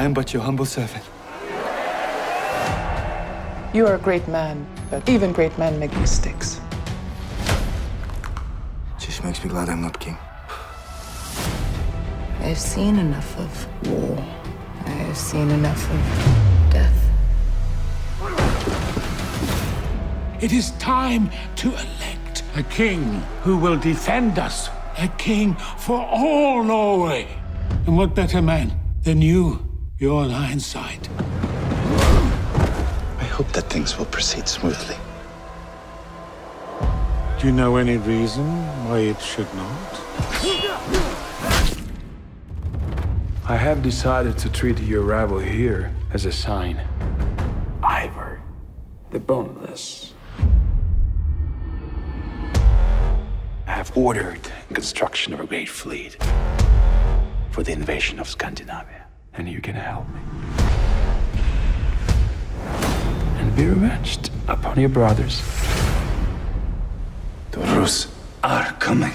I am but your humble servant. You are a great man, but even great men make mistakes. Just makes me glad I'm not king. I've seen enough of war. I've seen enough of death. It is time to elect a king who will defend us. A king for all Norway. And what better man than you, your lion's side? I hope that things will proceed smoothly. Do you know any reason why it should not? I have decided to treat your arrival here as a sign. Ivar, the Boneless. I have ordered the construction of a great fleet for the invasion of Scandinavia, and you can help me. And be revenged upon your brothers. The Rus are coming.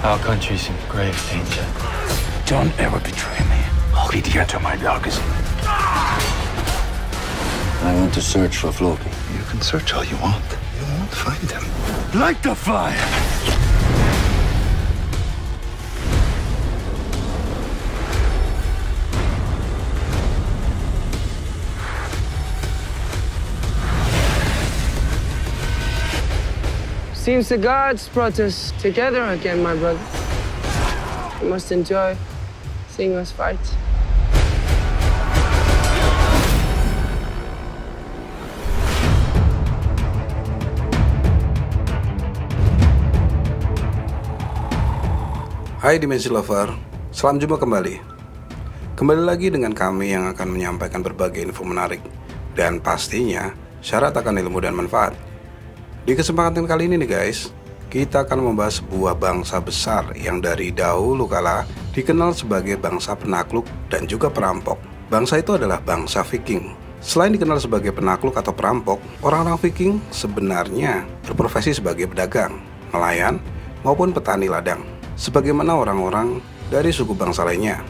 Our country's in grave danger. Don't ever betray me. I'll be dear to my darkest. I want to search for Floki. You can search all you want. You won't find him. Light the fire! Seems the gods brought us together again, my brother. You must enjoy seeing us fight. Hai Dimensi Lover, salam jumpa kembali. Kembali lagi dengan kami yang akan menyampaikan berbagai info menarik dan pastinya syarat akan ilmu dan manfaat. Di kesempatan kali ini nih guys, kita akan membahas sebuah bangsa besar yang dari dahulu kala dikenal sebagai bangsa penakluk dan juga perampok. Bangsa itu adalah bangsa Viking. Selain dikenal sebagai penakluk atau perampok, orang-orang Viking sebenarnya berprofesi sebagai pedagang, nelayan, maupun petani ladang, sebagaimana orang-orang dari suku bangsa lainnya.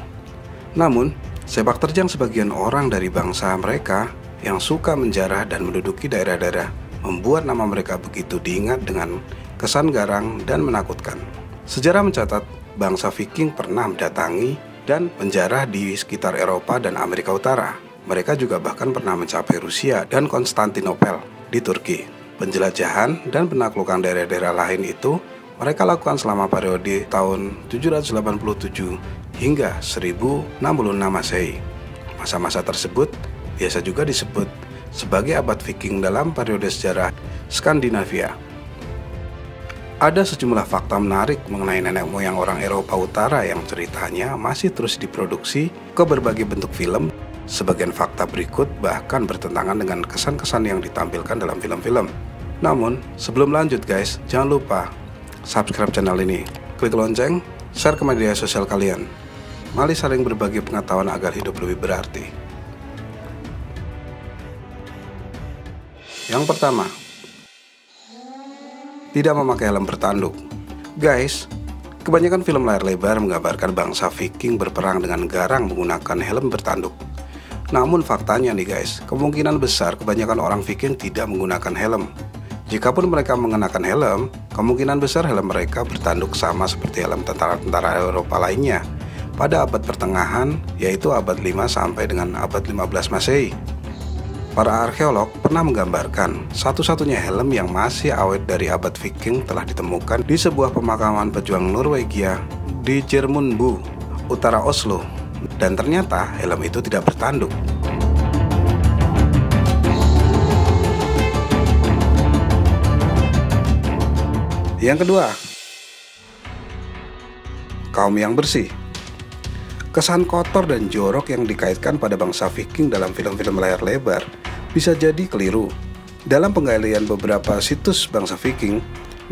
Namun, sepak terjang sebagian orang dari bangsa mereka yang suka menjarah dan menduduki daerah-daerah membuat nama mereka begitu diingat dengan kesan garang dan menakutkan. Sejarah mencatat bangsa Viking pernah mendatangi dan menjarah di sekitar Eropa dan Amerika Utara. Mereka juga bahkan pernah mencapai Rusia dan Konstantinopel di Turki. Penjelajahan dan penaklukan daerah-daerah lain itu mereka lakukan selama periode tahun 787 hingga 1066 Masehi. Masa-masa tersebut biasa juga disebut sebagai abad Viking dalam periode sejarah Skandinavia. Ada sejumlah fakta menarik mengenai nenek moyang orang Eropa Utara yang ceritanya masih terus diproduksi ke berbagai bentuk film. Sebagian fakta berikut bahkan bertentangan dengan kesan-kesan yang ditampilkan dalam film-film. Namun, sebelum lanjut guys, jangan lupa subscribe channel ini, klik lonceng, share ke media sosial kalian. Mari saling berbagi pengetahuan agar hidup lebih berarti. Yang pertama, tidak memakai helm bertanduk. Guys, kebanyakan film layar lebar menggambarkan bangsa Viking berperang dengan garang menggunakan helm bertanduk. Namun faktanya nih guys, kemungkinan besar kebanyakan orang Viking tidak menggunakan helm. Jikapun mereka mengenakan helm, kemungkinan besar helm mereka bertanduk sama seperti helm tentara-tentara Eropa lainnya pada abad pertengahan, yaitu abad 5 sampai dengan abad 15 Masehi. Para arkeolog pernah menggambarkan satu-satunya helm yang masih awet dari abad Viking telah ditemukan di sebuah pemakaman pejuang Norwegia di Jermundbu, utara Oslo, dan ternyata helm itu tidak bertanduk. Yang kedua, kaum yang bersih. Kesan kotor dan jorok yang dikaitkan pada bangsa Viking dalam film-film layar lebar bisa jadi keliru. Dalam penggalian beberapa situs bangsa Viking,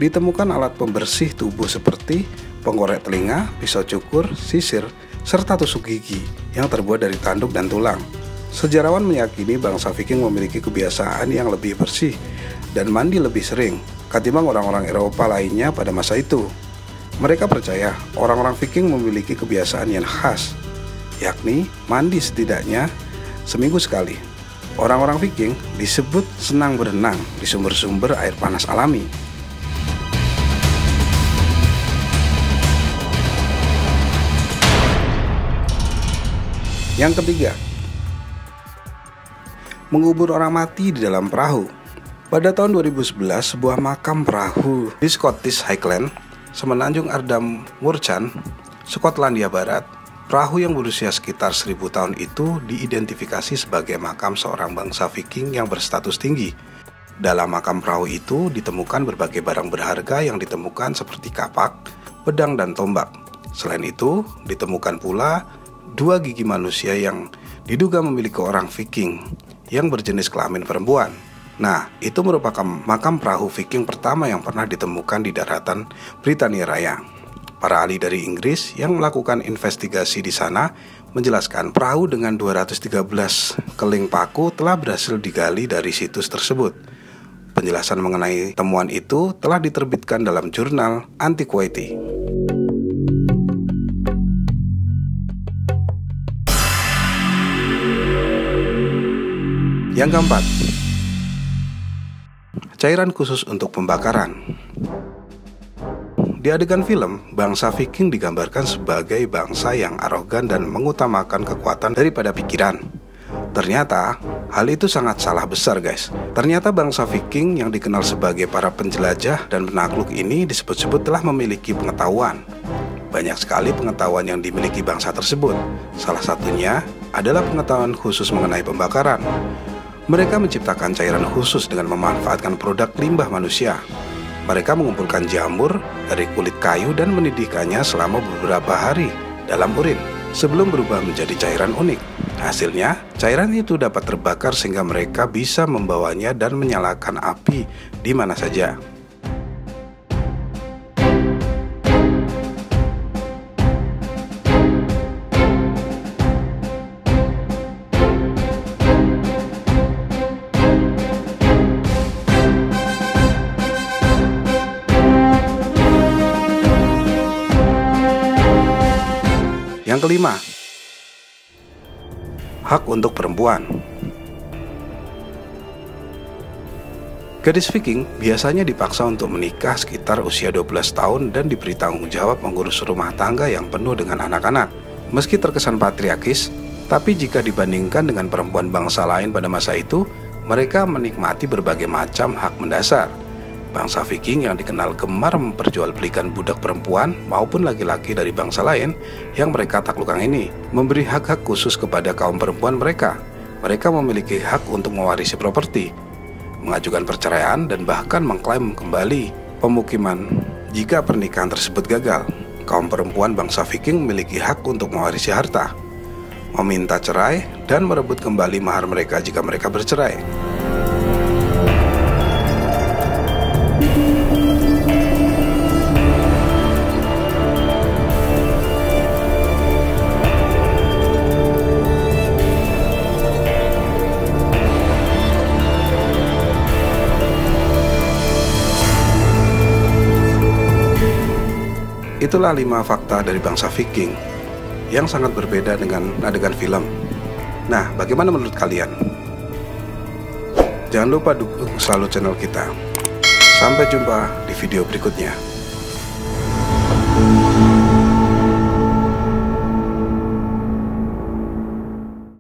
ditemukan alat pembersih tubuh seperti penggorek telinga, pisau cukur, sisir, serta tusuk gigi yang terbuat dari tanduk dan tulang. Sejarawan meyakini bangsa Viking memiliki kebiasaan yang lebih bersih dan mandi lebih sering ketimbang orang-orang Eropa lainnya pada masa itu. Mereka percaya orang-orang Viking memiliki kebiasaan yang khas, yakni mandi setidaknya seminggu sekali. Orang-orang Viking disebut senang berenang di sumber-sumber air panas alami. Yang ketiga, mengubur orang mati di dalam perahu. Pada tahun 2011, sebuah makam perahu di Scottish Highland, semenanjung Ardham Murchan, Skotlandia Barat, perahu yang berusia sekitar 1000 tahun itu diidentifikasi sebagai makam seorang bangsa Viking yang berstatus tinggi. Dalam makam perahu itu ditemukan berbagai barang berharga yang ditemukan seperti kapak, pedang, dan tombak. Selain itu, ditemukan pula 2 gigi manusia yang diduga memiliki orang Viking yang berjenis kelamin perempuan. Nah, itu merupakan makam perahu Viking pertama yang pernah ditemukan di daratan Britania Raya. Para ahli dari Inggris yang melakukan investigasi di sana menjelaskan perahu dengan 213 keling paku telah berhasil digali dari situs tersebut. Penjelasan mengenai temuan itu telah diterbitkan dalam jurnal Antiquity. Yang keempat, cairan khusus untuk pembakaran. Di adegan film, bangsa Viking digambarkan sebagai bangsa yang arogan dan mengutamakan kekuatan daripada pikiran. Ternyata, hal itu sangat salah besar guys. Ternyata bangsa Viking yang dikenal sebagai para penjelajah dan penakluk ini disebut-sebut telah memiliki pengetahuan. Banyak sekali pengetahuan yang dimiliki bangsa tersebut. Salah satunya adalah pengetahuan khusus mengenai pembakaran. Mereka menciptakan cairan khusus dengan memanfaatkan produk limbah manusia. Mereka mengumpulkan jamur dari kulit kayu dan mendidihkannya selama beberapa hari dalam urin sebelum berubah menjadi cairan unik. Hasilnya, cairan itu dapat terbakar sehingga mereka bisa membawanya dan menyalakan api di mana saja. Yang kelima, hak untuk perempuan. Gadis Viking biasanya dipaksa untuk menikah sekitar usia 12 tahun dan diberi tanggung jawab mengurus rumah tangga yang penuh dengan anak-anak. Meski terkesan patriarkis, tapi jika dibandingkan dengan perempuan bangsa lain pada masa itu, mereka menikmati berbagai macam hak mendasar. Bangsa Viking yang dikenal gemar memperjualbelikan budak perempuan maupun laki-laki dari bangsa lain yang mereka taklukkan ini, memberi hak-hak khusus kepada kaum perempuan mereka. Mereka memiliki hak untuk mewarisi properti, mengajukan perceraian, dan bahkan mengklaim kembali pemukiman jika pernikahan tersebut gagal. Kaum perempuan bangsa Viking memiliki hak untuk mewarisi harta, meminta cerai, dan merebut kembali mahar mereka jika mereka bercerai. Itulah 5 fakta dari bangsa Viking yang sangat berbeda dengan adegan film. Nah, bagaimana menurut kalian? Jangan lupa dukung selalu channel kita. Sampai jumpa di video berikutnya.